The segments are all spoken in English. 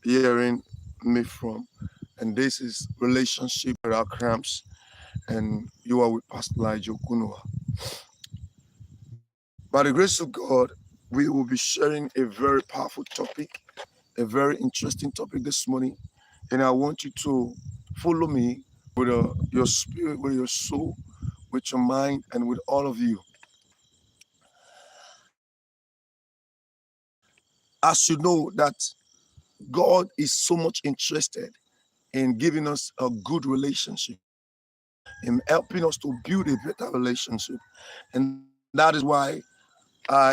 hearing me from. And this is Relationship Without Cramps. And you are with Pastor Elijah Kunua. By the grace of God, we will be sharing a very powerful topic, a very interesting topic this morning. And I want you to follow me with your spirit, with your soul, with your mind, and with all of you. As you know that God is so much interested in giving us a good relationship, in helping us to build a better relationship. And that is why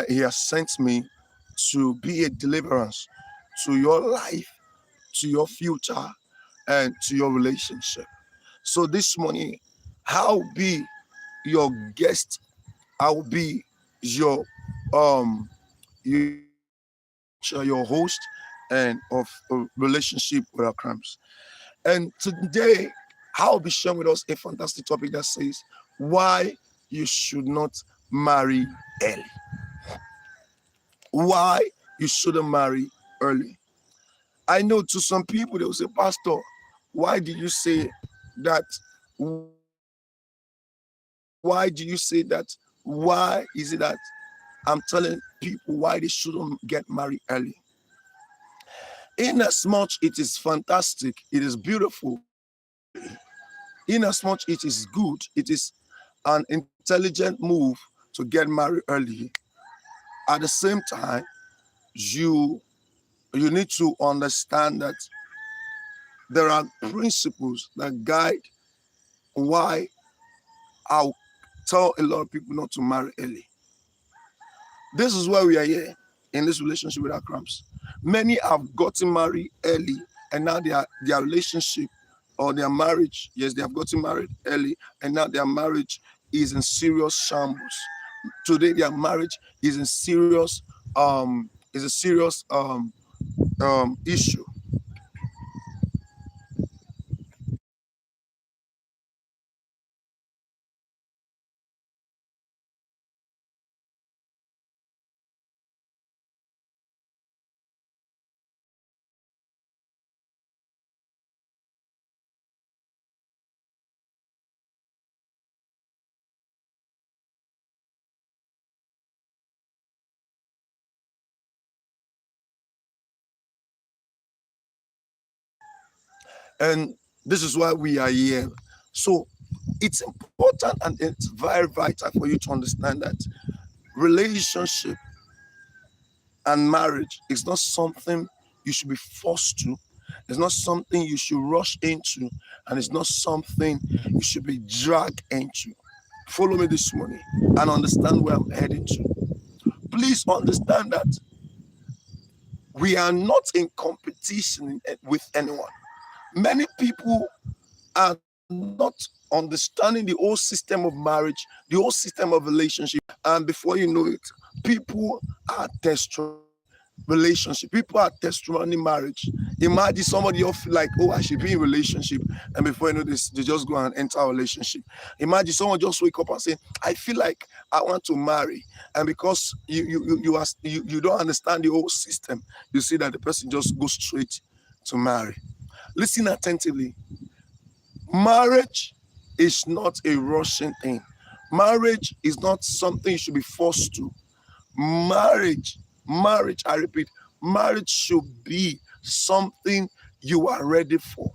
He has sent me to be a deliverance to your life, to your future, and to your relationship. So this morning, I'll be your guest. I'll be your um your host and of a relationship with our cramps. And today, I'll be sharing with us a fantastic topic that says why you should not marry early. Why you shouldn't marry early. I know to some people they will say, Pastor, why did you say that? Why do you say that? Why is it that I'm telling people why they shouldn't get married early? In as much it is fantastic, it is beautiful, in as much it is good, it is an intelligent move to get married early. At the same time, you need to understand that there are principles that guide why I'll tell a lot of people not to marry early. This is why we are here in this relationship with our cramps. Many have gotten married early, and now their relationship or their marriage, yes, they have gotten married early, and now their marriage is in serious shambles. Today, their marriage is in serious is a serious issue. And this is why we are here. So it's important and it's very vital for you to understand that relationship and marriage is not something you should be forced to. It's not something you should rush into, and it's not something you should be dragged into. Follow me this morning and understand where I'm heading to. Please understand that we are not in competition with anyone. Many people are not understanding the whole system of marriage, the whole system of relationship, and before you know it, people are destroying relationship. People are testimony marriage. Imagine somebody you feel like, oh, I should be in relationship, and before you know this, they just go and enter a relationship. Imagine someone just wake up and say, I feel like I want to marry, and because you don't understand the whole system, you see that the person just goes straight to marry. Listen attentively. Marriage is not a rushing thing. Marriage is not something you should be forced to. Marriage, I repeat, marriage should be something you are ready for.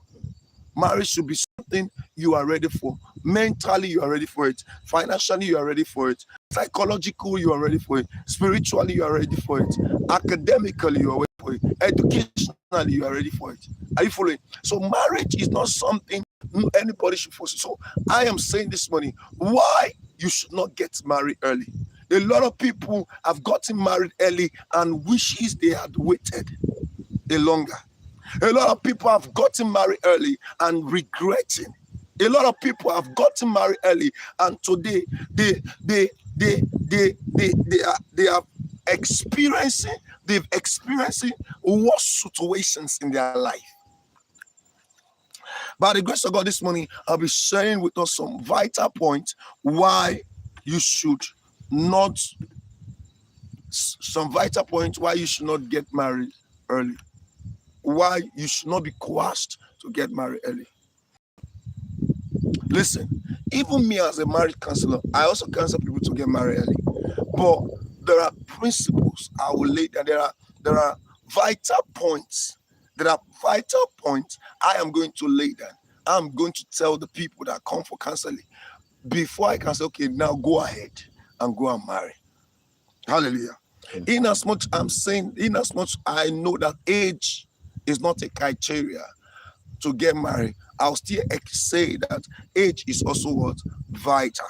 Marriage should be something you are ready for. Mentally, you are ready for it. Financially, you are ready for it. Psychologically, you are ready for it. Spiritually, you are ready for it. Academically, you are ready for it. Educationally, you are ready for it. Are you following? So marriage is not something anybody should force. So I am saying this morning, why you should not get married early. A lot of people have gotten married early and wishes they had waited a longer. A lot of people have gotten married early and regretting. A lot of people have gotten married early and today they are experiencing worse situations in their life. By the grace of God this morning, I'll be sharing with us some vital points why you should not get married early. why you should not be coerced to get married early. Listen, even me as a marriage counselor, I also counsel people to get married early. But there are principles I will lay down. There are vital points. There are vital points I am going to lay down. I'm going to tell the people that come for counseling before I can say, okay, now go ahead and go and marry. Hallelujah. In as much I know that age is not a criteria to get married, I'll still say that age is also what? Vital.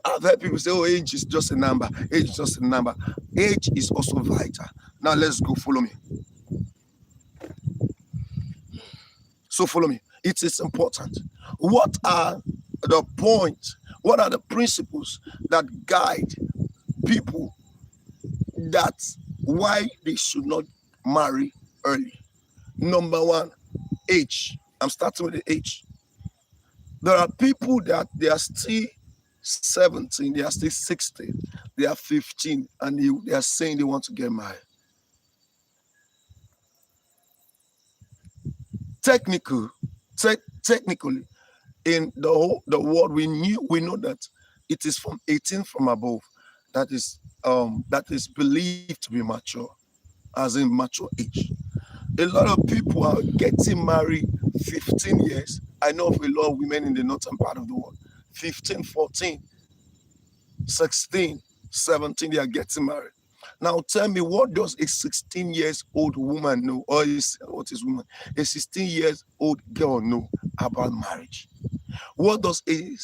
I've heard people say, oh, age is just a number. Age is just a number. Age is also vital. Now let's go, follow me. So follow me. It is important. What are the points? What are the principles that guide people that why they should not marry early? Number one, age. I'm starting with the age. There are people that they are still 17, they are still 16, they are 15, and they are saying they want to get married. Technically, in the world, we know that it is from 18 from above that is believed to be mature, as in mature age. A lot of people are getting married 15 years. I know of a lot of women in the northern part of the world, 15, 14, 16, 17, they are getting married. Now tell me, what does a 16 years old woman know, or what is woman? A 16 years old girl know about marriage? What does a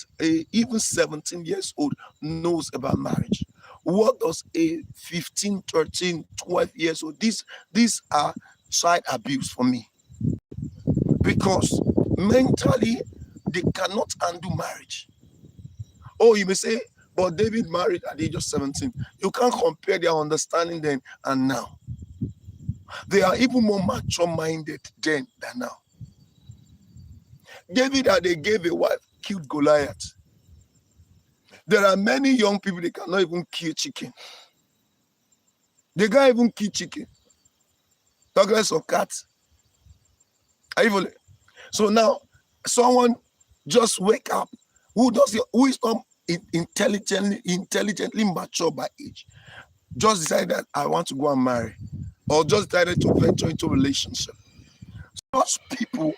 even 17 years old knows about marriage? What does a 15, 13, 12 years old? These are child abuse for me, because mentally they cannot handle marriage. Oh, you may say, but David married at the age of 17. You can't compare their understanding then and now. They are even more mature-minded then than now. David, that they gave a wife, killed Goliath. There are many young people, they cannot even kill chicken. They can't even kill chicken. Talk less of cats. So now, someone just wake up who is not intelligently mature by age, just decided that I want to go and marry, or just decided to venture into a relationship. Such people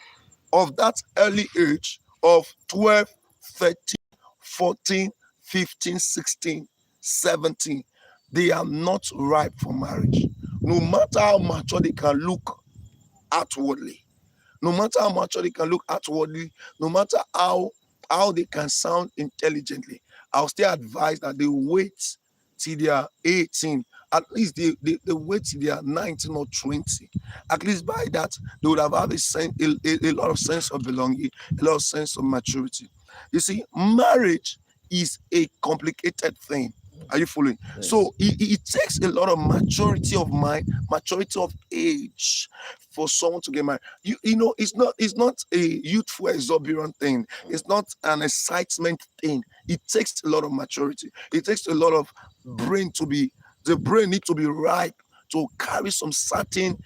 of that early age of 12, 13, 14, 15, 16, 17, they are not ripe for marriage. No matter how mature they can look outwardly, no matter how mature they can look outwardly, no matter how they can sound intelligently, I'll still advise that they wait till they are 18. At least they wait till they are 19 or 20. At least by that, they would have a lot of sense of belonging, a lot of sense of maturity. You see, marriage is a complicated thing. Are you following? Yes. So it takes a lot of maturity of mind, maturity of age for someone to get married. You know, it's not a youthful exuberant thing. It's not an excitement thing. It takes a lot of maturity. It takes a lot of the brain needs to be ripe to carry some certain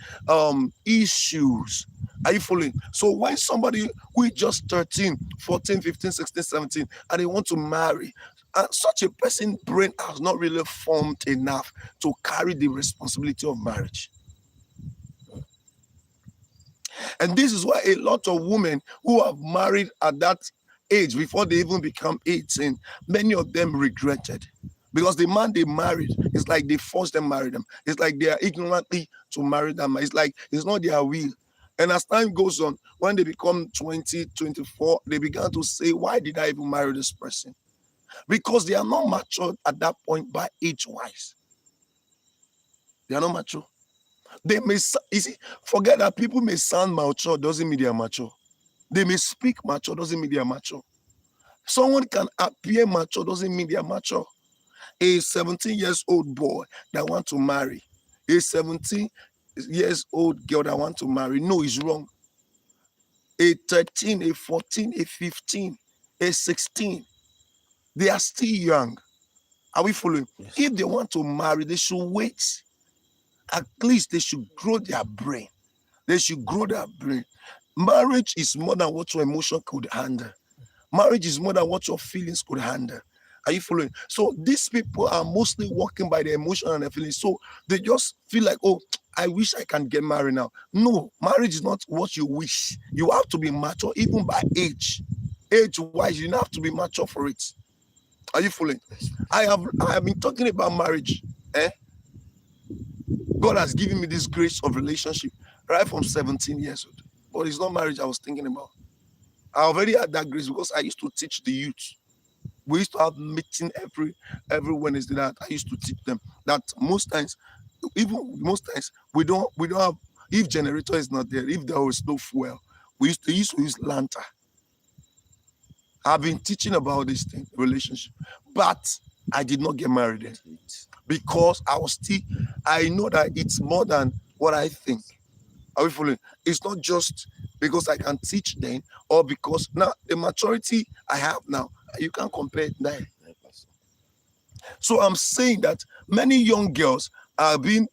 issues. Are you following? So when somebody who is just 13, 14, 15, 16, 17, and they want to marry, and such a person's brain has not really formed enough to carry the responsibility of marriage. And this is why a lot of women who have married at that age, before they even become 18, many of them regretted. Because the man they married, it's like they forced them to marry them. It's like they are ignorantly to marry them. It's like it's not their will. And as time goes on, when they become 20, 24, they began to say, why did I even marry this person? Because they are not mature at that point by age-wise. They are not mature. They may, you see, forget that people may sound mature, doesn't mean they are mature. They may speak mature, doesn't mean they are mature. Someone can appear mature, doesn't mean they are mature. A 17 years old boy that want to marry, a 17 years old girl that want to marry, no, it's wrong. A 13, a 14, a 15, a 16, they are still young. Are we following? Yes. If they want to marry, they should wait. At least they should grow their brain. They should grow their brain. Marriage is more than what your emotion could handle. Marriage is more than what your feelings could handle. Are you following? So these people are mostly walking by the emotion and the feelings. So they just feel like, oh, I wish I can get married now. No, marriage is not what you wish. You have to be mature, even by age. Age-wise, you don't have to be mature for it. Are you following? I have been talking about marriage. God has given me this grace of relationship right from 17 years old. But it's not marriage I was thinking about. I already had that grace because I used to teach the youth. We used to have meeting every Wednesday that I used to teach them that most times we don't have, if generator is not there, if there was no fuel, we used to use lantern. I've been teaching about this thing, relationship, but I did not get married then because I know that it's more than what I think. Are we following? It's not just because I can teach then or because now the maturity I have now, you can't compare it there. So I'm saying that many young girls are being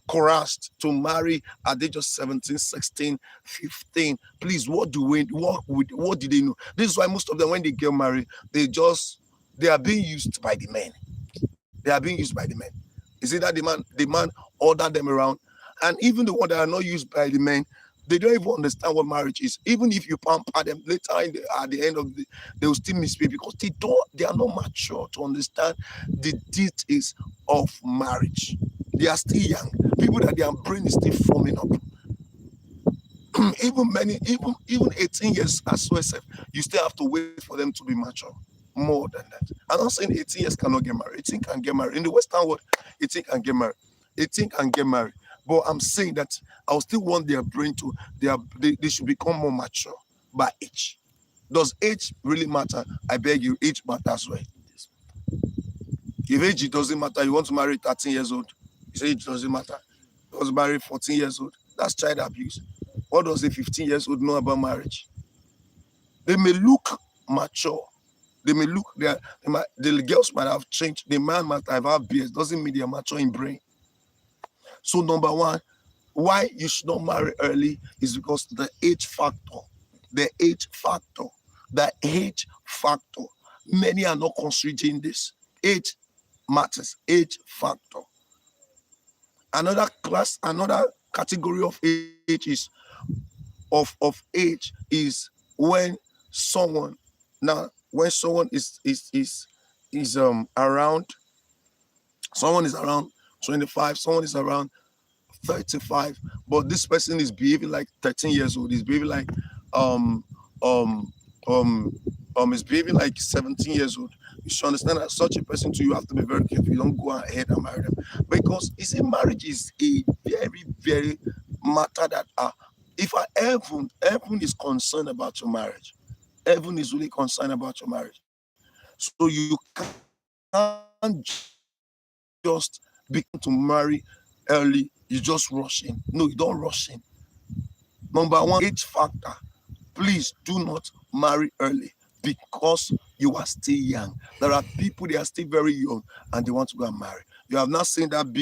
coerced to marry at the age of 17, 16, 15. Please, what did they know? This is why most of them, when they get married, they are being used by the men. They are being used by the men. You see that the man ordered them around, and even the ones that are not used by the men, they don't even understand what marriage is. Even if you pamper them later at the end of the, they will still misbehave because they are not mature to understand the details of marriage. They are still young. People that their brain is still forming up. even 18 years as well, you still have to wait for them to be mature. More than that. I'm not saying 18 years cannot get married. 18 can get married. In the Western world, 18 can get married. 18 can get married. But I'm saying that I still want their brain to, they should become more mature by age. Does age really matter? I beg you, age matters well. If age doesn't matter, you want to marry 13 years old, you say age doesn't matter. You want to marry 14 years old, that's child abuse. What does a 15 years old know about marriage? They may look mature. They may look, the girls might have changed, the man might have had beards, doesn't mean they are mature in brain. So number one, why you should not marry early is because the age factor. The age factor. The age factor. Many are not considering this. Age matters. Age factor. Another category of age is when someone is around, someone is around 25, someone is around 35, but this person is behaving like 13 years old, is behaving like is behaving like 17 years old. You should understand that such a person too, you have to be very careful. You don't go ahead and marry them. Because you see, marriage is a very, very matter that if heaven is concerned about your marriage, heaven is really concerned about your marriage. So you can't just begin to marry early, you just rush in. No, you don't rush in. Number one, age factor. Please do not marry early because you are still young. There are people, they are still very young and they want to go and marry. You have not seen that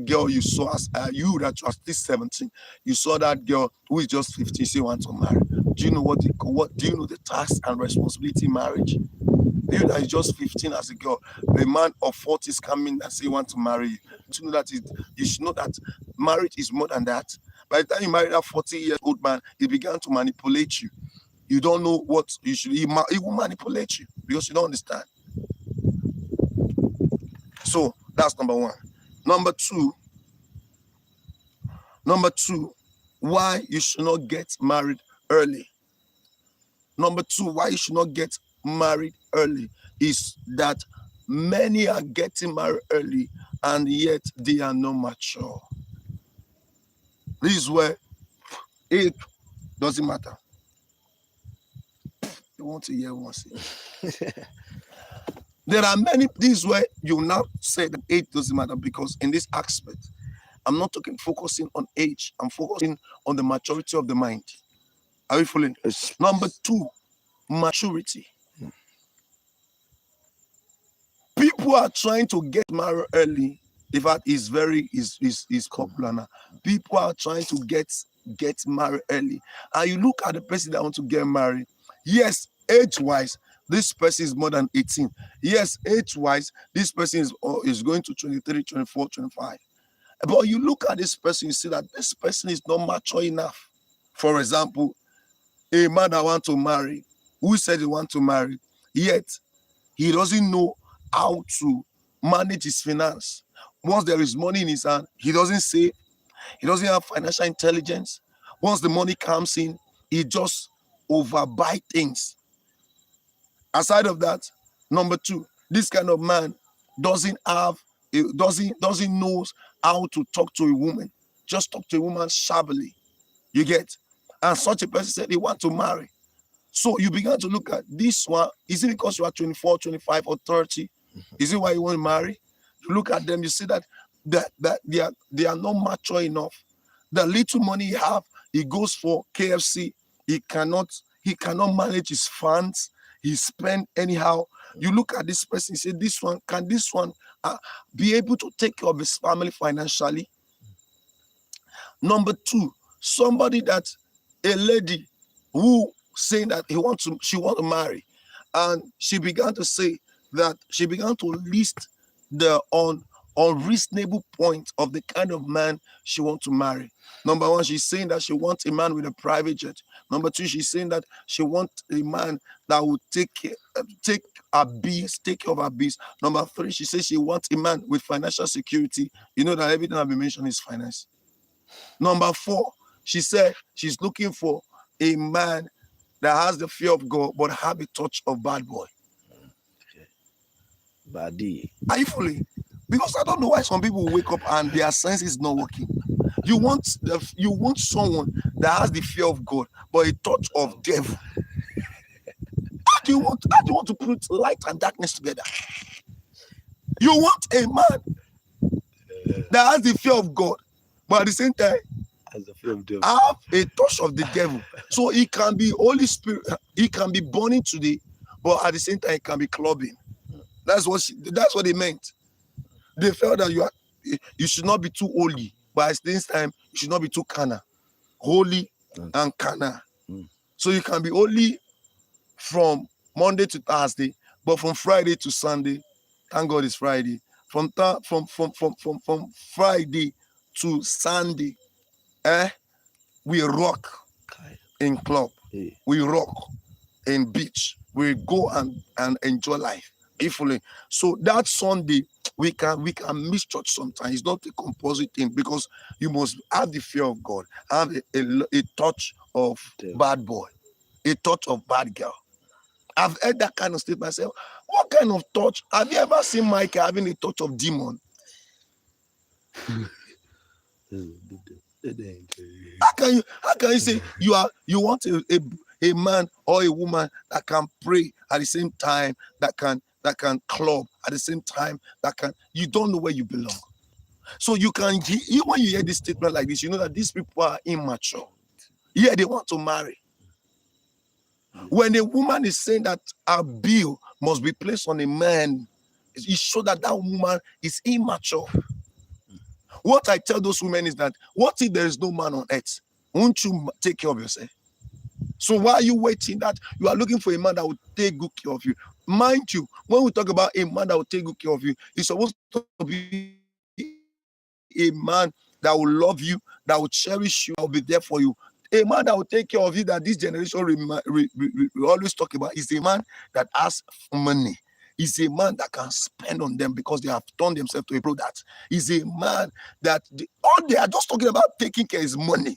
girl you saw as you that you are still 17. You saw that girl who is just 15, she wants to marry. Do you know what do you know the task and responsibility in marriage? You that is just 15 as a girl, the man of 40 is coming and say he wants to marry you. You know that you should know that marriage is more than that. By the time you marry that 40-year-old man, he began to manipulate you. You don't know what you should. He will manipulate you because you don't understand. So that's number one. Number two, why you should not get married early. Number two, why you should not get married early is that many are getting married early and yet they are not mature. This is where age doesn't matter. You want to hear one thing? There are many things where you now say that age doesn't matter because in this aspect, I'm not focusing on age. I'm focusing on the maturity of the mind. Are you following? Yes. Number two, maturity. People are trying to get married early In fact, it's very is popular now. People are trying to get married early, and you look at the person that want to get married. Yes, age-wise, this person is more than 18. Yes, age-wise, this person is going to 23, 24, 25. But you look at this person, you see that this person is not mature enough. For example, a man that wants to marry, who said he wants to marry, yet he doesn't know how to manage his finance. Once there is money in his hand, he doesn't save. He doesn't have financial intelligence. Once the money comes in, he just overbuy things. Aside of that, number two, this kind of man doesn't know how to talk to a woman. Just talk to a woman shabbily. You get? And such a person said he want to marry. So you began to look at this one. Is it because you are 24, 25, or 30? Is it why you want to marry? You look at them, you see that they are not mature enough. The little money he have, he goes for KFC. He cannot manage his funds. He spend anyhow. You look at this person, you say, this one be able to take care of his family financially? Number two, somebody that a lady who saying that she want to marry, and she began to say that she began to list the unreasonable point of the kind of man she wants to marry. Number one, she's saying that she wants a man with a private jet. Number two, she's saying that she wants a man that will take care of her bills. Number three, she says she wants a man with financial security. You know that everything I've been mentioning is finance. Number four, she said she's looking for a man that has the fear of God but have a touch of bad boy. Baddie. Are you fully? Because I don't know why some people wake up and their sense is not working. You want someone that has the fear of God but a touch of devil. How do you want to put light and darkness together? You want a man that has the fear of God but at the same time As the fear of devil. have a touch of the devil. So he can be Holy Spirit, he can be burning today, but at the same time he can be clubbing. That's what they meant. They felt that you should not be too holy, but at the same time you should not be too carnal. Holy and carnal. So you can be holy from Monday to Thursday, but from Friday to Sunday, thank God it's Friday. From Friday to Sunday, we rock in club, we rock in beach, we go and enjoy life. So that Sunday we can miss church sometimes. It's not a compulsory thing because you must have the fear of God, have a touch of bad boy, a touch of bad girl. I've heard that kind of statement myself. What kind of touch? Have you ever seen Mike having a touch of demon? How can you say you want a man or a woman that can pray at the same time, that can club at the same time, you don't know where you belong. So you can, when you hear this statement like this, you know that these people are immature. Yeah, they want to marry. When a woman is saying that a bill must be placed on a man, it shows that woman is immature. What I tell those women is that, what if there is no man on earth? Won't you take care of yourself? So why are you waiting that you are looking for a man that will take good care of you? Mind you, when we talk about a man that will take good care of you, it's supposed to be a man that will love you, that will cherish you, that will be there for you. A man that will take care of you, that this generation we always talk about, is a man that has money. Is a man that can spend on them because they have turned themselves to a product. Is a man that all they are just talking about taking care is money.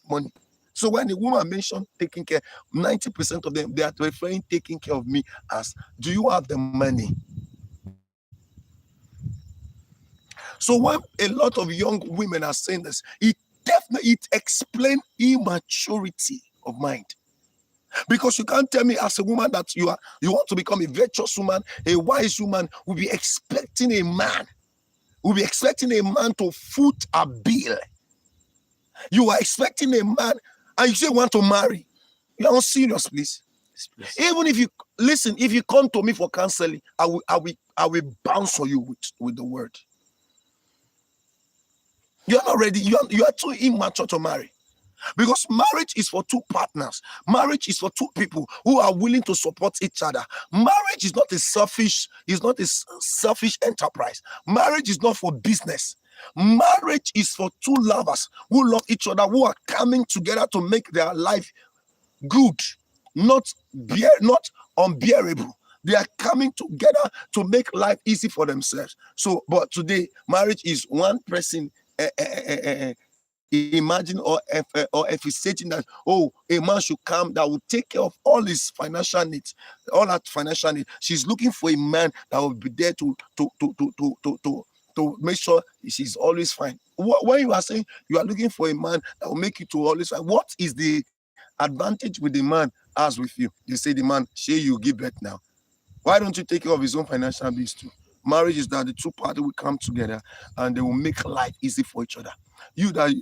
So when a woman mentioned taking care, 90% of them, they are referring taking care of me as, do you have the money? So when a lot of young women are saying this, it explains immaturity of mind. Because you can't tell me as a woman that you want to become a virtuous woman, a wise woman, will be expecting a man to foot a bill. You are expecting a man and you say you want to marry. You are not serious, please. Even if you come to me for counseling, I will bounce on you with the word. You are not ready. You are too immature to marry. Because marriage is for two partners. Marriage is for two people who are willing to support each other. Marriage is not a selfish enterprise. Marriage is not for business. Marriage is for two lovers who love each other, who are coming together to make their life good, not unbearable. They are coming together to make life easy for themselves. So, but today, marriage is one person. Imagine or if he's stating that, oh, a man should come that will take care of all his financial needs, all that financial needs. She's looking for a man that will be there to make sure she's always fine. When you are saying you are looking for a man that will make you to always fine, what is the advantage with the man as with you? You say the man, shey you give birth now. Why don't you take care of his own financial bills too? Marriage is that the two parties will come together and they will make life easy for each other. You that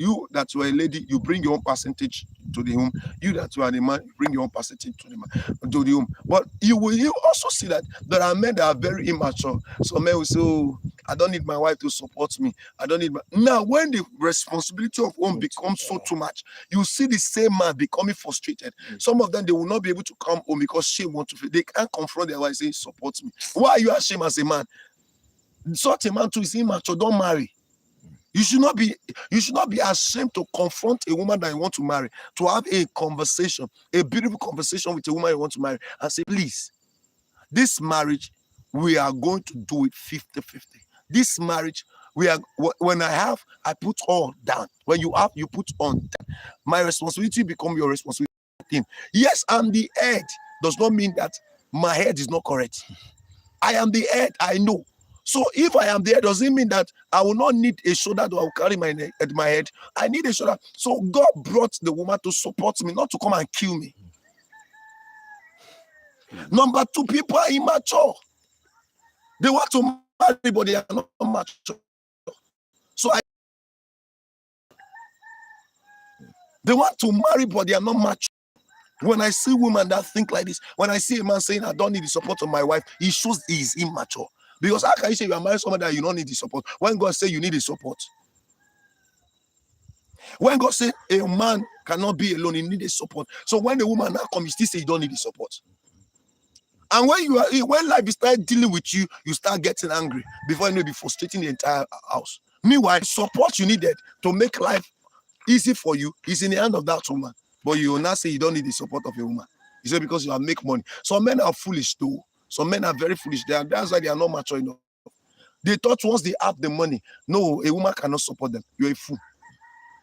you are a lady, you bring your own percentage to the home. You that you are the man, you bring your own percentage to the home. But you also see that there are men that are very immature. Some men will say, oh, I don't need my wife to support me. I don't need now when the responsibility of home becomes so too much, you see the same man becoming frustrated. Some of them, they will not be able to come home because shame wants to. They can't confront their wife, say, support me. Why are you ashamed as a man? Such a man too is immature. Don't marry. You should not be ashamed to confront a woman that you want to marry, to have a conversation, a beautiful conversation with a woman you want to marry, and say, please, this marriage, we are going to do it 50-50. This marriage, when I put all down. When you have, you put on down. My responsibility become your responsibility. Yes, I'm the head. Does not mean that my head is not correct. I am the head, I know. So if I am there, doesn't mean that I will not need a shoulder that I will carry my head. I need a shoulder. So God brought the woman to support me, not to come and kill me. Number two, people are immature. They want to marry, but they are not mature. So they want to marry, but they are not mature. When I see women that think like this, when I see a man saying, I don't need the support of my wife, he shows he is immature. Because how can you say you are married someone that you don't need the support when God says you need the support? When God said a man cannot be alone, he needs a support. So when the woman now comes, you still say you don't need the support. And when life starts dealing with you, you start getting angry before you may be frustrating the entire house. Meanwhile, support you needed to make life easy for you is in the hand of that woman. But you will not say you don't need the support of a woman. You say because you make money. Some men are foolish too. Some men are very foolish. That's why they are not mature enough. They thought once they have the money, no, a woman cannot support them. You're a fool.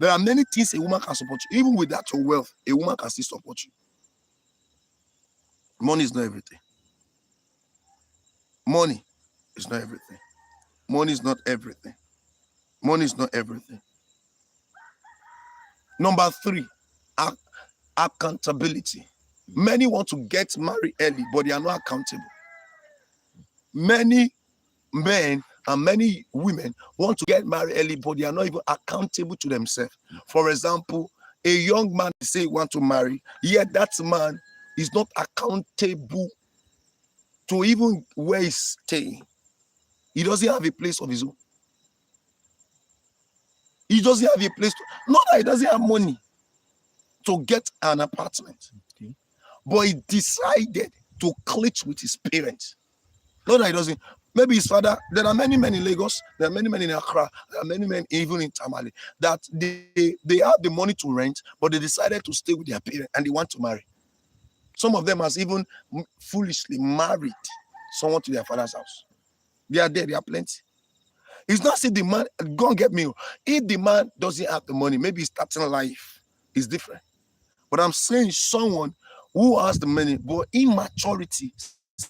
There are many things a woman can support you. Even without your wealth, a woman can still support you. Money is not everything. Money is not everything. Money is not everything. Money is not everything. Number three, accountability. Many want to get married early, but they are not accountable. Many men and many women want to get married early, but they are not even accountable to themselves. For example, a young man say he wants to marry, yet that man is not accountable to even where he's staying. He doesn't have a place of his own. He doesn't have a place. Not that he doesn't have money to get an apartment, but he decided to clutch with his parents. Not that he doesn't. Maybe his father. There are many men in Lagos. There are many men in Accra. There are many men even in Tamale that they have the money to rent, but they decided to stay with their parents and they want to marry. Some of them has even foolishly married someone to their father's house. They are there. They are plenty. It's not saying the man, go and get me. If the man doesn't have the money, maybe starting life is different. But I'm saying someone who has the money, but immaturity,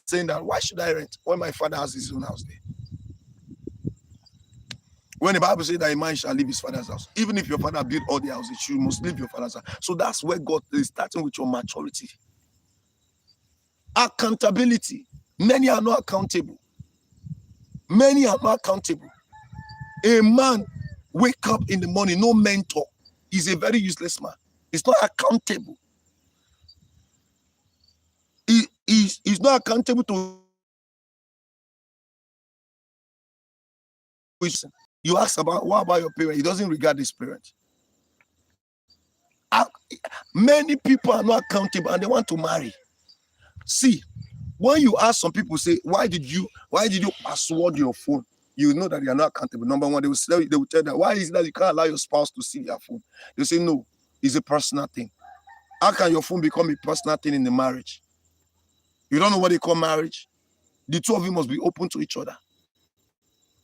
saying that why should I rent when my father has his own house there? When the Bible says that a man shall leave his father's house, even if your father built all the houses, you must leave your father's house. So that's where God is starting with your maturity. Accountability. Many are not accountable. Many are not accountable. A man wake up in the morning, no mentor, is a very useless man. He's not accountable. He's not accountable to his You ask about what about your parent? He doesn't regard his parent. Many people are not accountable and they want to marry. See, when you ask some people, say, why did you password your phone? You know that you are not accountable. Number one, they will tell that, why is it that you can't allow your spouse to see their phone? They say, no, it's a personal thing. How can your phone become a personal thing in the marriage? You don't know what they call marriage? The two of you must be open to each other.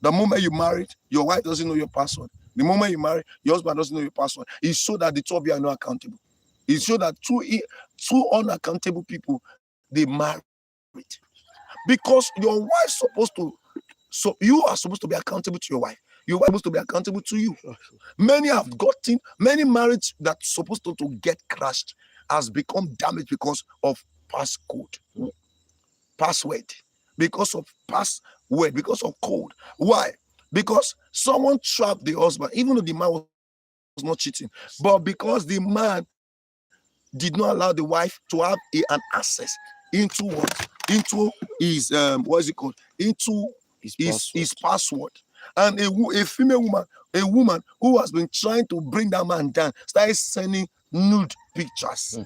The moment you married, your wife doesn't know your password. The moment you marry, your husband doesn't know your password. It's so that the two of you are not accountable. It's so that two unaccountable people, they married. Because your wife's supposed to, so you are supposed to be accountable to your wife. Your wife is supposed to be accountable to you. Many marriages that's supposed to get crashed has become damaged because of password, because of password, because of code. Why? Because someone trapped the husband, even though the man was not cheating, but because the man did not allow the wife to have an access into what? Into his into his password. And a female woman, a woman who has been trying to bring that man down, started sending nude pictures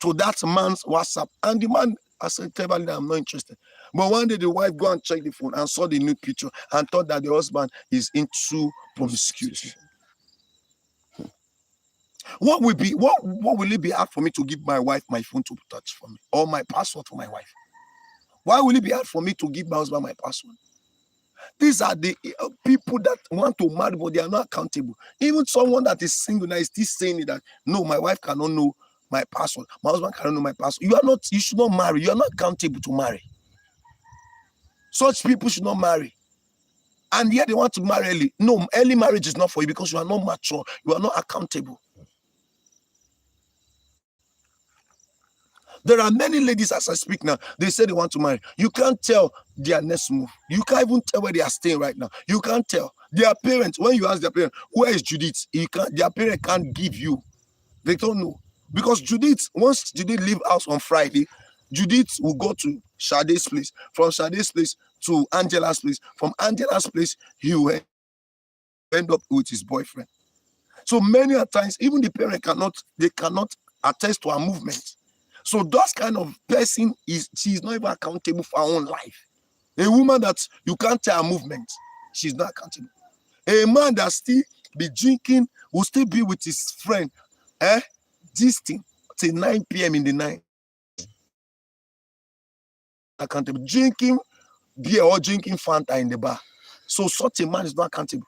to that man's WhatsApp. And the man, I said, tell me that I'm not interested. But one day the wife go and check the phone and saw the nude picture and thought that the husband is into promiscuity. What will it be hard for me to give my wife my phone to touch for me, or my password for my wife? Why will it be hard for me to give my husband my password? These are the people that want to marry, but they are not accountable. Even someone that is single that is still saying that, no, my wife cannot know my password, my husband cannot know my password. You should not marry. You are not accountable to marry. Such people should not marry. And yet they want to marry early. No, early marriage is not for you because you are not mature. You are not accountable. There are many ladies as I speak now, they say they want to marry. You can't tell their next move. You can't even tell where they are staying right now. You can't tell. Their parents, when you ask their parents, where is Judith? Their parent can't give you. They don't know. Because once Judith leave house on Friday, Judith will go to Sade's place. From Sade's place to Angela's place. From Angela's place, he will end up with his boyfriend. So many times, even the parent cannot attest to her movement. So that kind of person she's not even accountable for her own life. A woman that you can't tell her movement, she's not accountable. A man that still be drinking will still be with his friend, this thing till 9 p.m. in the night. Accountable. Drinking beer or drinking Fanta in the bar. So such a man is not accountable.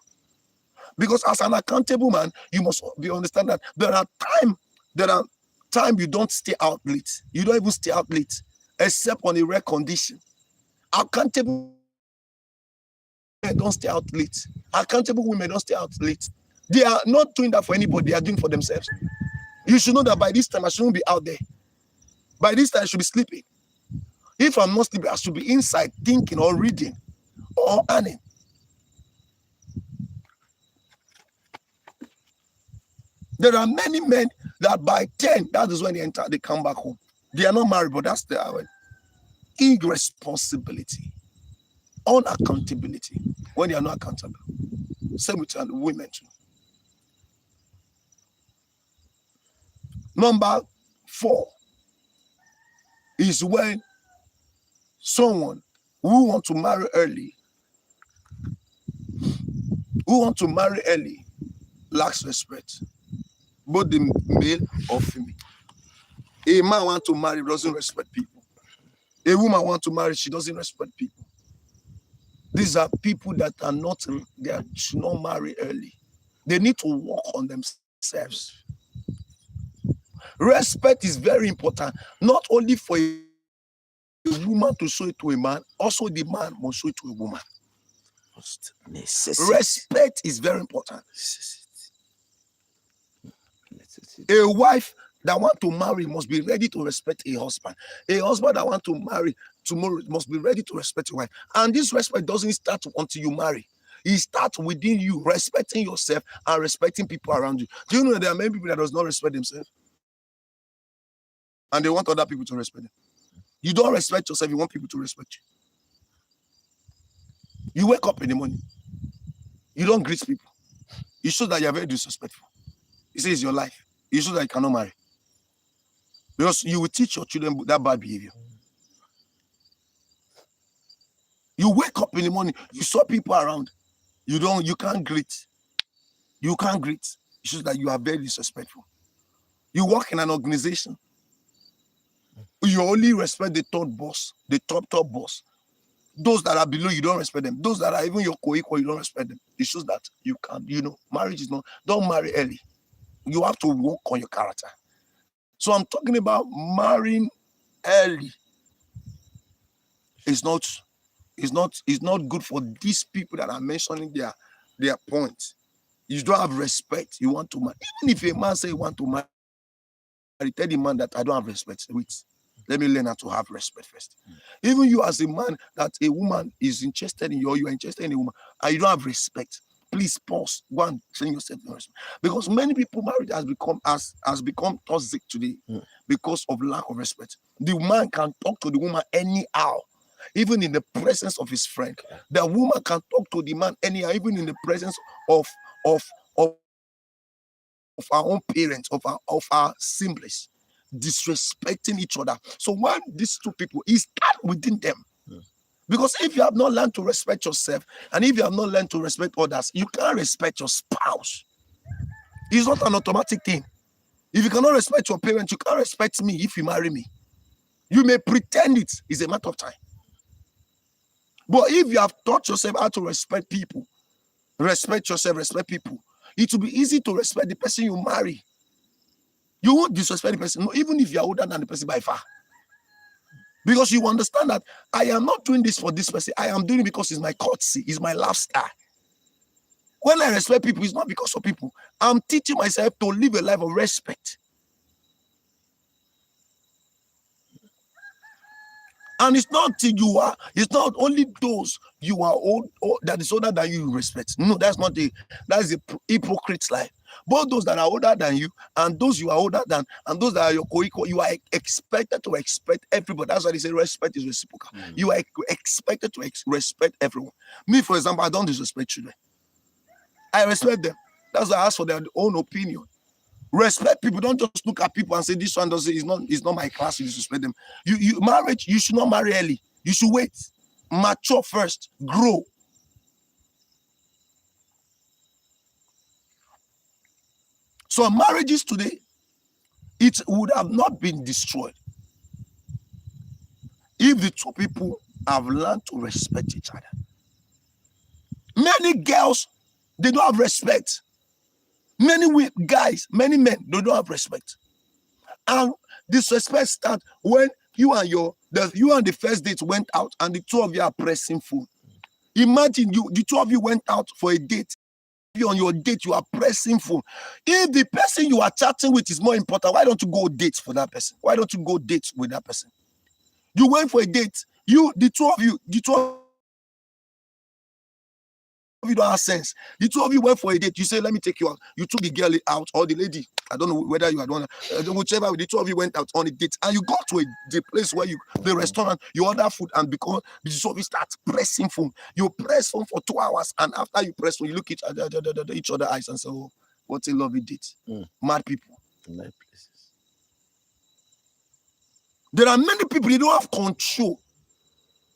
Because as an accountable man, you must understand that there are time you don't stay out late. You don't even stay out late, except on a rare condition. Accountable men don't stay out late. Accountable women don't stay out late. They are not doing that for anybody. They are doing for themselves. You should know that by this time, I shouldn't be out there. By this time, I should be sleeping. If I'm not sleeping, I should be inside thinking or reading or earning. There are many men that by 10, that is when they come back home. They are not married, but that's their irresponsibility, unaccountability, when they are not accountable. Same with women too. Number 4 is when someone who wants to marry early lacks respect. Both the male or female. A man wants to marry, doesn't respect people. A woman wants to marry, she doesn't respect people. These are people that should not marry early. They need to work on themselves. Respect is very important, not only for a woman to show it to a man, also the man must show it to a woman. Respect is very important. A wife that wants to marry must be ready to respect a husband. A husband that wants to marry tomorrow must be ready to respect your wife. And this respect doesn't start until you marry. It starts within you, respecting yourself and respecting people around you. Do you know that there are many people that does not respect themselves? And they want other people to respect them. You don't respect yourself, you want people to respect you. You wake up in the morning. You don't greet people. It shows that you're very disrespectful. You say it's your life. It shows that you cannot marry. Because you will teach your children that bad behavior. You wake up in the morning, you saw people around. You can't greet. You can't greet. It shows that you are very disrespectful. You work in an organization. You only respect the top boss, the top boss. Those that are below, you don't respect them. Those that are even your co-equal, you don't respect them. It shows that you can't, marriage is not, don't marry early. You have to work on your character. So I'm talking about marrying early. It's not good for these people that are mentioning their point. You don't have respect. You want to marry. Even if a man say you want to marry, tell the man that I don't have respect. Wait. Let me learn how to have respect first. Even you as a man, that a woman is interested in you, or you are interested in a woman, and you don't have respect, please pause. Go and train yourself in respect. Because many people marriage has become toxic today because of lack of respect. The man can talk to the woman anyhow, even in the presence of his friend. The woman can talk to the man anyhow, even in the presence of our own parents, of our siblings. Disrespecting each other. So when these two people, it starts within them. Because if you have not learned to respect yourself, and if you have not learned to respect others, you can't respect your spouse. It's not an automatic thing. If you cannot respect your parents, you can't respect me if you marry me. You may pretend it's a matter of time. But if you have taught yourself how to respect people, respect yourself, respect people, it will be easy to respect the person you marry. You won't disrespect the person, even if you are older than the person by far. Because you understand that I am not doing this for this person. I am doing it because it's my courtesy, it's my lifestyle. When I respect people, it's not because of people. I'm teaching myself to live a life of respect. And it's not only those you are old or that is older than you respect. No, that's a hypocrite's life. Both those that are older than you and those you are older than and those that are your co-equal, you are expected to respect everybody. That's why they say respect is reciprocal. You are expected to respect everyone. Me, for example, I don't disrespect children. I respect them. That's why I ask for their own opinion. Respect people. Don't just look at people and say this one doesn't. It's not my class. You disrespect them. Marriage. You should not marry early. You should wait. Mature first. Grow. So marriages today, it would have not been destroyed if the two people have learned to respect each other. Many girls, they don't have respect. Many guys, many men, they don't have respect. And disrespect starts when you and the first date went out and the two of you are pressing phone. Imagine the two of you went out for a date. On your date, you are pressing phone. If the person you are chatting with is more important, why don't you go date for that person? Why don't you go date with that person? You went for a date. The two of you don't have sense. The two of you went for a date. You say, let me take you out. You took the girl out or the lady. I don't know whether you are one. Whichever, the two of you went out on a date and you got to the place where the restaurant, you order food, and because the two of you start pressing phone. You press phone for 2 hours, and after you press phone, you look each other eyes and say, oh, what a lovely date. Mad people. Nice places. There are many people, they don't have control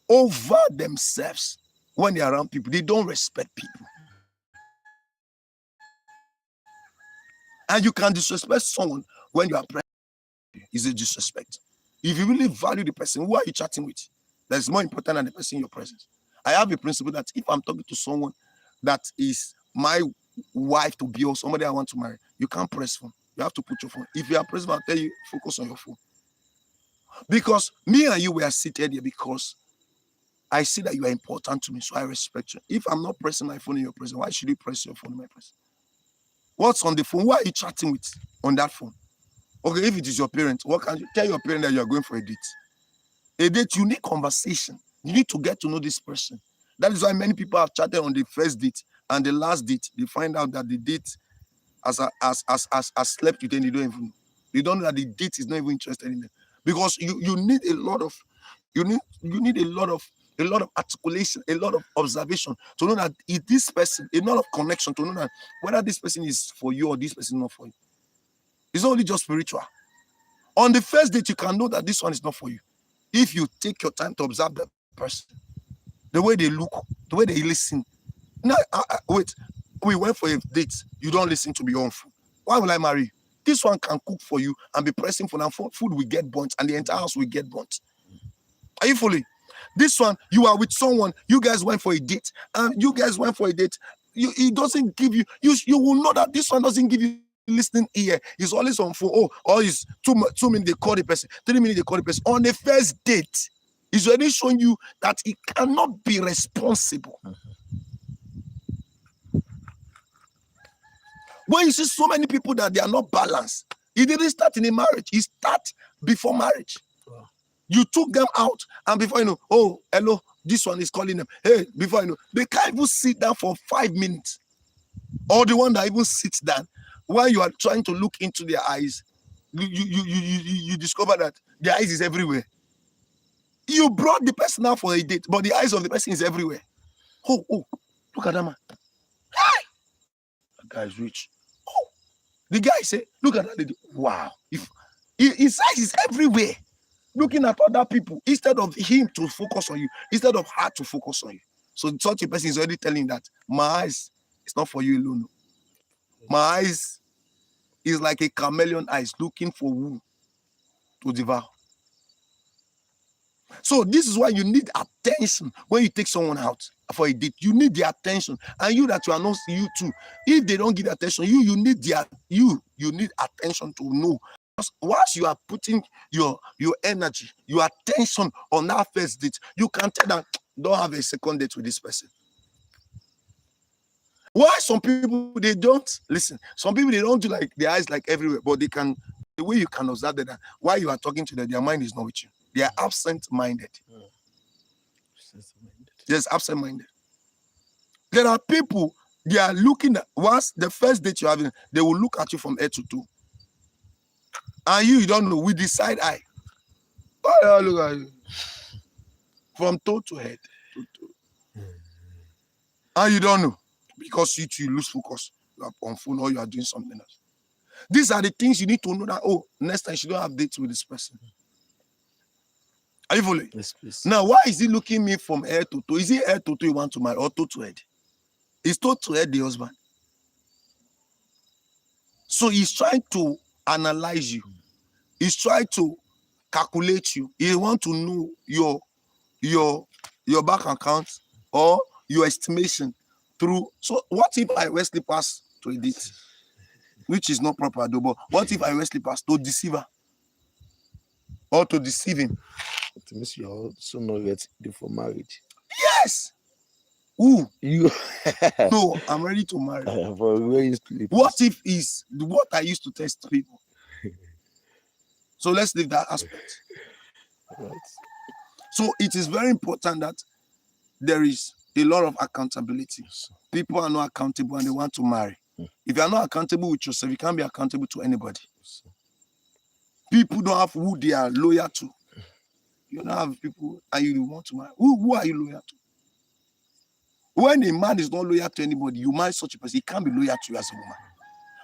over themselves. When they're around people, they don't respect people. And you can disrespect someone when you are present. It's a disrespect. If you really value the person, who are you chatting with? That is more important than the person in your presence. I have a principle that if I'm talking to someone that is my wife to be or somebody I want to marry, you can't press phone. You have to put your phone. If you are pressing, I'll tell you, focus on your phone. Because me and you were seated here because I see that you are important to me, so I respect you. If I'm not pressing my phone in your presence, why should you press your phone in my presence? What's on the phone? Who are you chatting with on that phone? Okay, if it is your parent, what can you tell your parent that you are going for a date? A date, you need conversation. You need to get to know this person. That is why many people have chatted on the first date and the last date. They find out that the date has slept with them. They don't know that the date is not even interested in them. Because you need a lot of a lot of articulation, a lot of observation to know that if this person, a lot of connection to know that whether this person is for you or this person is not for you. It's not only just spiritual. On the first date, you can know that this one is not for you. If you take your time to observe the person, the way they look, the way they listen. Now, wait, we went for a date. You don't listen to be on food. Why will I marry you? This one can cook for you and be pressing for them. Food will get burnt and the entire house will get burnt. Are you following? This one, you are with someone, you guys went for a date, and it doesn't give you, you will know that this one doesn't give you listening ear. He's always on phone. Or it's 2 minutes they call the person, 3 minutes they call the person. On the first date, he's already showing you that he cannot be responsible. When you see so many people that they are not balanced, it didn't start in a marriage, it started before marriage. Wow. You took them out, and before you know, oh, hello, this one is calling them. Hey, before you know, they can't even sit down for 5 minutes. Or the one that even sits down, while you are trying to look into their eyes, you discover that their eyes is everywhere. You brought the person out for a date, but the eyes of the person is everywhere. Oh, look at that man. Hey! That guy is rich. Oh, the guy say, look at that lady. Wow. If his eyes is everywhere, looking at other people, instead of him to focus on you, instead of her to focus on you. So such a person is already telling that my eyes is not for you alone. My eyes is like a chameleon eyes looking for who to devour. So this is why you need attention when you take someone out for a date. You need the attention, and you that you are not you too. If they don't give attention, you need you need attention to know. Once you are putting your energy, your attention on that first date, you can tell them don't have a second date with this person. Why some people they don't listen? Some people they don't do like their eyes like everywhere, but they can. The way you can observe that while you are talking to them, their mind is not with you. They are absent-minded. Yes, absent-minded. There are people, they are looking at, once the first date you're having, they will look at you from head to toe. And you don't know, with the side eye. Oh, look at you. From toe to head. To toe. And you don't know, because you lose focus. You are on phone or you are doing something else. These are the things you need to know that, oh, next time you don't have dates with this person. Are you following? Yes, please. Now, why is he looking me from head to toe? Is he head to toe you want to marry or toe to head? Is toe to head the husband? So he's trying to analyze you. He's trying to calculate you. He wants to know your bank account or your estimation through. So what if I wear slippers to a date, which is not proper though? But what if I wear slippers to deceive her or to deceive him? It means you're also not ready for marriage. Yes. Who? You. No, I'm ready to marry. What if is what I used to test people? So let's leave that aspect. Right. So it is very important that there is a lot of accountability. People are not accountable and they want to marry. If you are not accountable with yourself, you can't be accountable to anybody. People don't have who they are loyal to. You don't have people and you want to marry. Who are you loyal to? When a man is not loyal to anybody, you marry such a person, he can't be loyal to you as a woman.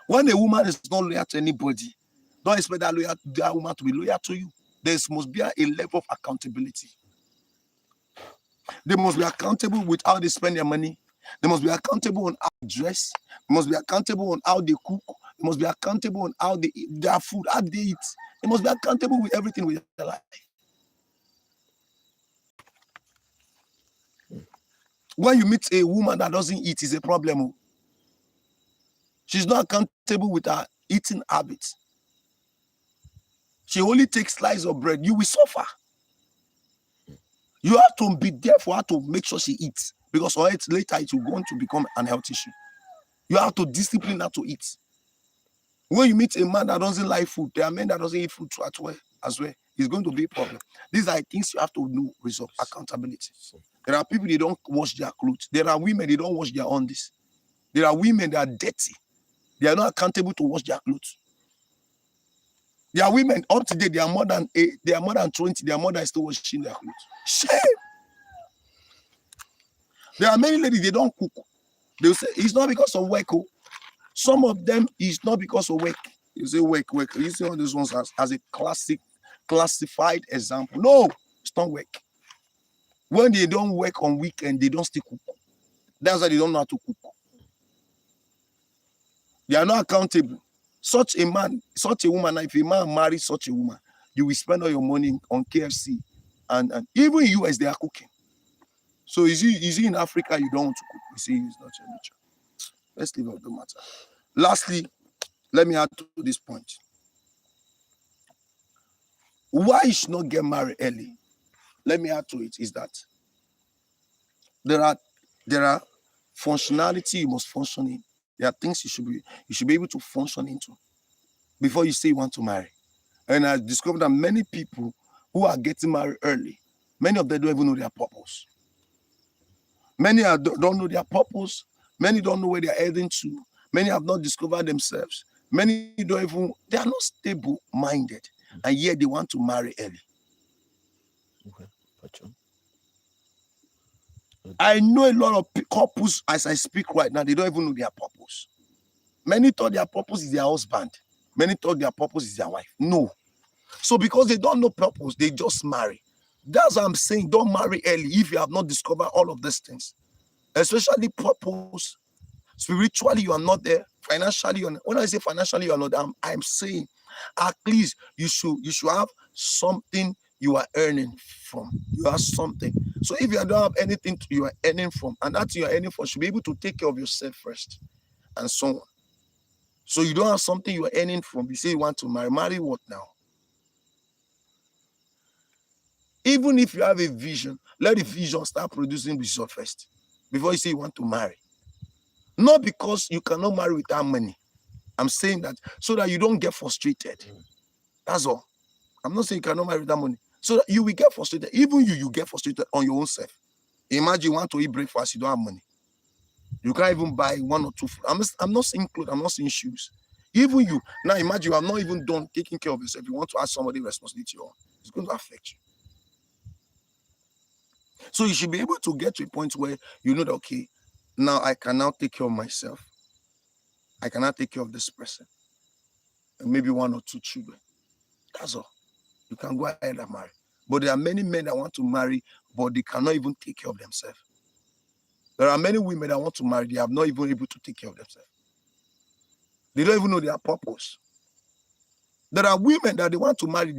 When a woman is not loyal to anybody, don't expect that woman to be loyal to you. There must be a level of accountability. They must be accountable with how they spend their money. They must be accountable on how they dress. They must be accountable on how they cook. They must be accountable on how they eat their food, how they eat. They must be accountable with everything with their life. When you meet a woman that doesn't eat, is a problem. She's not accountable with her eating habits. She only takes slices of bread. You will suffer. You have to be there for her to make sure she eats, because or later it will go on to become an health issue. You have to discipline her to eat. When you meet a man that doesn't like food, there are men that doesn't eat food as well. It's going to be a problem. These are things you have to know. Resolve accountability. There are people, they don't wash their clothes. There are women, they don't wash their undies. There are women that are dirty. They are not accountable to wash their clothes. There are women up to date, they are more than 20, their mother is still washing their clothes. Shame. There are many ladies, they don't cook. They'll say, it's not because of work. Oh. Some of them, it's not because of work. You say work. You see all these ones as a classified example. No, it's not work. When they don't work on weekend, they don't still cook. That's why they don't know how to cook. They are not accountable. Such a man, such a woman, if a man marries such a woman, you will spend all your money on KFC. And even in US, they are cooking. So is he in Africa, you don't want to cook? You see, it's not your nature. Let's leave out the matter. Lastly, let me add to this point. Why you should not get married early? Let me add to it is that there are functionality you must function in. There are things you should be able to function into before you say you want to marry. And I discovered that many people who are getting married early, many of them don't even know their purpose. Many don't know their purpose. Many don't know where they are heading to. Many have not discovered themselves. Many they are not stable-minded, and yet they want to marry early. Okay. I know a lot of couples, as I speak right now, they don't even know their purpose. Many thought their purpose is their husband. Many thought their purpose is their wife. No. So because they don't know purpose, they just marry. That's what I'm saying. Don't marry early if you have not discovered all of these things. Especially purpose. Spiritually, you are not there. Financially, when I say financially, you are not there, I'm saying at least you should have something you are earning from. You have something. So if you don't have anything you are earning from, and that you are earning from, you should be able to take care of yourself first, and so on. So you don't have something you are earning from. You say you want to marry. Marry what now? Even if you have a vision, let the vision start producing results first before you say you want to marry. Not because you cannot marry without money. I'm saying that so that you don't get frustrated. That's all. I'm not saying you cannot marry without money. So that you will get frustrated. Even you get frustrated on your own self. Imagine you want to eat breakfast, you don't have money. You can't even buy one or two food. I'm not saying clothes, I'm not saying shoes. Even you. Now imagine you have not even done taking care of yourself. You want to ask somebody responsibility on. It's going to affect you. So you should be able to get to a point where you know that, okay, now I can now take care of myself. I cannot take care of this person. And maybe one or two children. That's all. You can go ahead and marry. But there are many men that want to marry, but they cannot even take care of themselves. There are many women that want to marry, they have not even able to take care of themselves. They don't even know their purpose. There are women that they want to marry,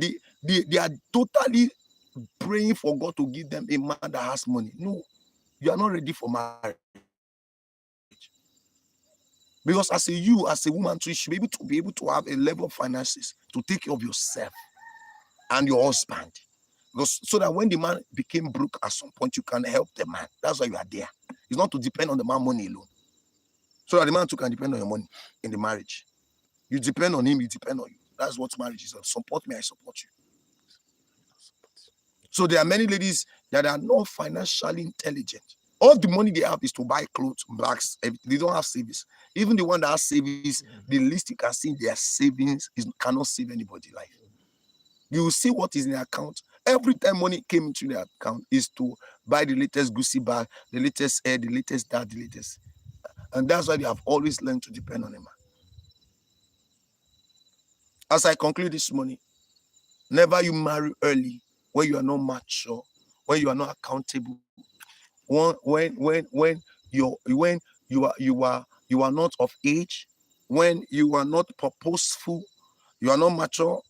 they are totally praying for God to give them a man that has money. No, you are not ready for marriage. Because as a woman, too, you should be able to have a level of finances to take care of yourself and your husband. Because so that when the man became broke at some point, you can help the man. That's why you are there. It's not to depend on the man money alone. So that the man too can depend on your money in the marriage. You depend on him, he depend on you. That's what marriage is. Support me, I support you. So there are many ladies that are not financially intelligent. All the money they have is to buy clothes, bags. They don't have savings. Even the one that has savings, the least you can see in their savings cannot save anybody's life. You will see what is in their account. Every time money came into their account is to buy the latest Gucci bag, the latest hair, the latest that, the latest. And that's why they have always learned to depend on a man. As I conclude this morning, never you marry early when you are not mature, when you are not accountable, when you are not of age, when you are not purposeful, you are not mature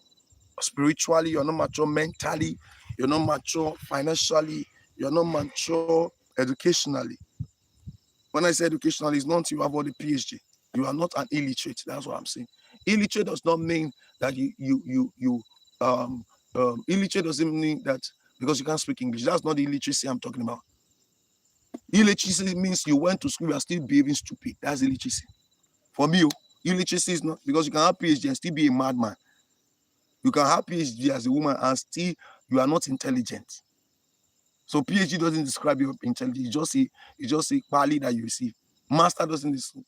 spiritually, you're not mature mentally, you're not mature financially, you're not mature educationally. When I say educationally, it's not you have all the PhD. You are not an illiterate. That's what I'm saying. Illiterate does not mean that illiterate doesn't mean that because you can't speak English. That's not the illiteracy I'm talking about. Illiteracy means you went to school, you are still behaving stupid. That's illiteracy. For me, illiteracy is not because you can have PhD and still be a madman. You can have PhD as a woman and still you are not intelligent. So PhD doesn't describe your intelligence. It's just a quality that you receive. Master doesn't describe.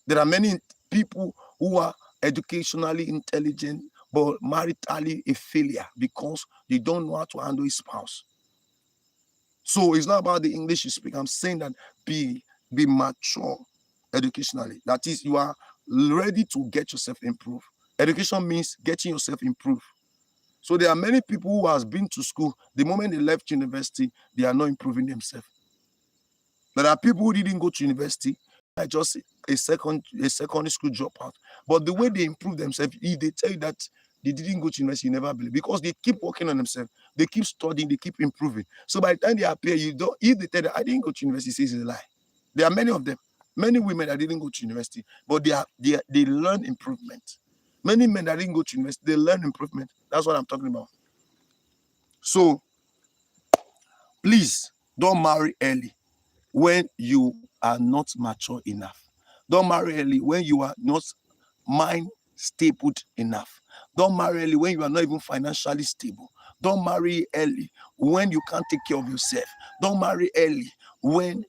There are many people who are educationally intelligent but maritally a failure because they don't know how to handle a spouse. So it's not about the English you speak. I'm saying that be mature educationally. That is, you are ready to get yourself improved. Education means getting yourself improved. So there are many people who has been to school. The moment they left university, they are not improving themselves. There are people who didn't go to university, like just a secondary school dropout. But the way they improve themselves, if they tell you that they didn't go to university, you never believe, because they keep working on themselves, they keep studying, they keep improving. So by the time they appear, you don't. If they tell you I didn't go to university, says it's a lie. There are many of them, many women that didn't go to university, but they learn improvement. Many men that didn't go to university, they learn improvement. That's what I'm talking about. So please don't marry early when you are not mature enough. Don't marry early when you are not mind stabled enough. Don't marry early when you are not even financially stable. Don't marry early when you can't take care of yourself. Don't marry early when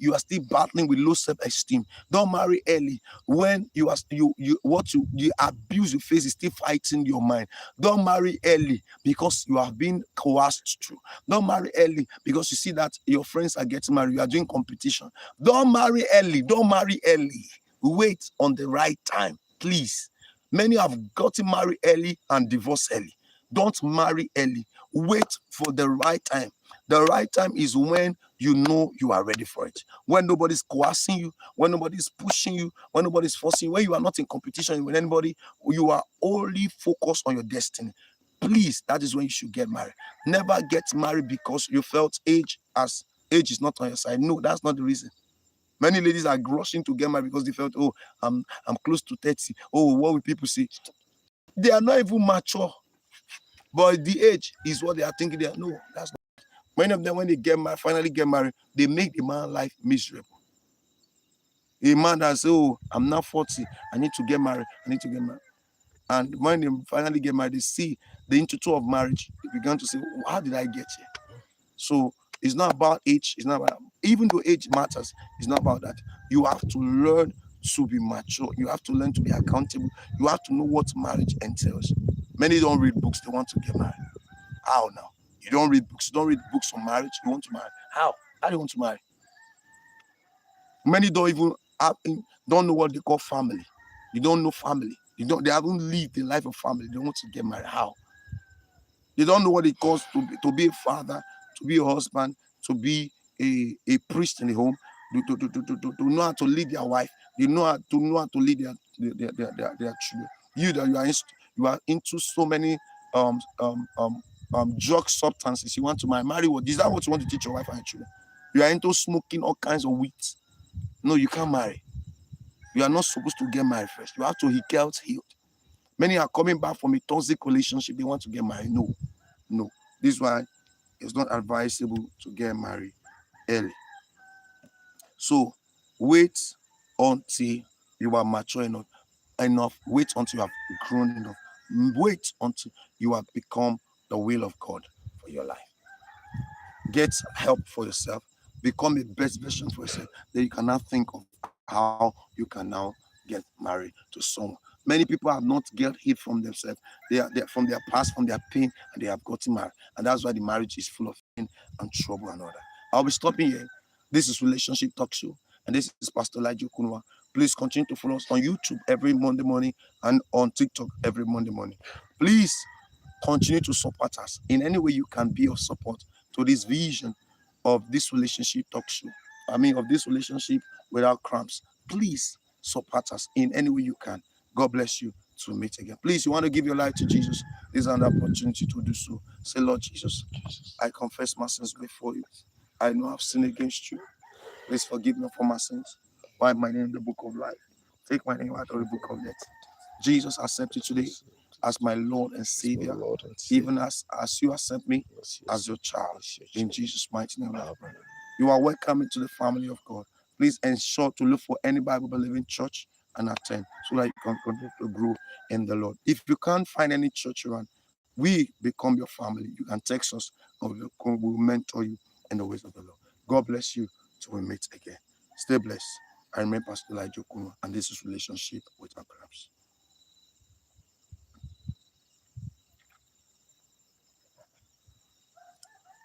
you are still battling with low self-esteem. Don't marry early when you are the abuse you face is still fighting your mind. Don't marry early because you have been coerced through. Don't marry early because you see that your friends are getting married. You are doing competition. Don't marry early. Don't marry early. Wait on the right time, please. Many have gotten married early and divorced early. Don't marry early. Wait for the right time. The right time is when you know you are ready for it. When nobody's coercing you, when nobody's pushing you, when nobody's forcing you, when you are not in competition with anybody, you are only focused on your destiny. Please, that is when you should get married. Never get married because you felt age is not on your side. No, that's not the reason. Many ladies are rushing to get married because they felt, oh, I'm close to 30. Oh, what will people say? They are not even mature. But the age is what they are thinking. No, that's not. Many of them, when they get married, finally get married, they make the man life miserable. A man that says, oh, I'm now 40, I need to get married, And when they finally get married, they see the institute of marriage. They begin to say, oh, how did I get here? So it's not about age. It's not about, even though age matters, it's not about that. You have to learn to be mature. You have to learn to be accountable. You have to know what marriage entails. Many don't read books. They want to get married. How now? You don't read books. You don't read books on marriage. You want to marry. How? How do you want to marry? Many don't even don't know what they call family. You don't know family. They haven't lived the life of family. They want to get married. How? They don't know what it costs to be a father, to be a husband, to be a priest in the home, to know how to lead their wife. They know how to lead their children. You are into so many drug substances. You want to marry what? Is that what you want to teach your wife and your children? You are into smoking all kinds of weed. No, you can't marry. You are not supposed to get married first. You have to get healed. Many are coming back from a toxic relationship. They want to get married. No. This is why it's not advisable to get married early. So wait until you are mature enough. Wait until you have grown enough. Wait until you have become the will of God for your life. Get help for yourself. Become the best version for yourself. Then you can now think of how you can now get married to someone. Many people have not get hit from themselves. They are from their past, from their pain, and they have gotten married. And that's why the marriage is full of pain and trouble and all that. I'll be stopping here. This is Relationship Talk Show, and this is Pastor Elijah Kunwa. Please continue to follow us on YouTube every Monday morning and on TikTok every Monday morning. Please continue to support us in any way you can be of support to this vision of this Relationship Talk Show. Of this relationship without cramps. Please support us in any way you can. God bless you. To meet again. Please, you want to give your life to Jesus. This is an opportunity to do so. Say, Lord Jesus, I confess my sins before you. I know I've sinned against you. Please forgive me for my sins. Write my name in the book of life. Take my name out of the book of death. Jesus, accept you today as my Lord and Savior, even as you accept me as your child. In Jesus' mighty name, I pray. You are welcome into the family of God. Please ensure to look for any Bible-believing church and attend so that you can continue to grow in the Lord. If you can't find any church around, we become your family. You can text us and we'll mentor you in the ways of the Lord. God bless you till we meet again. Stay blessed. I remain Pastor Elijah Kunwa, and this is Relationship with Abrahams.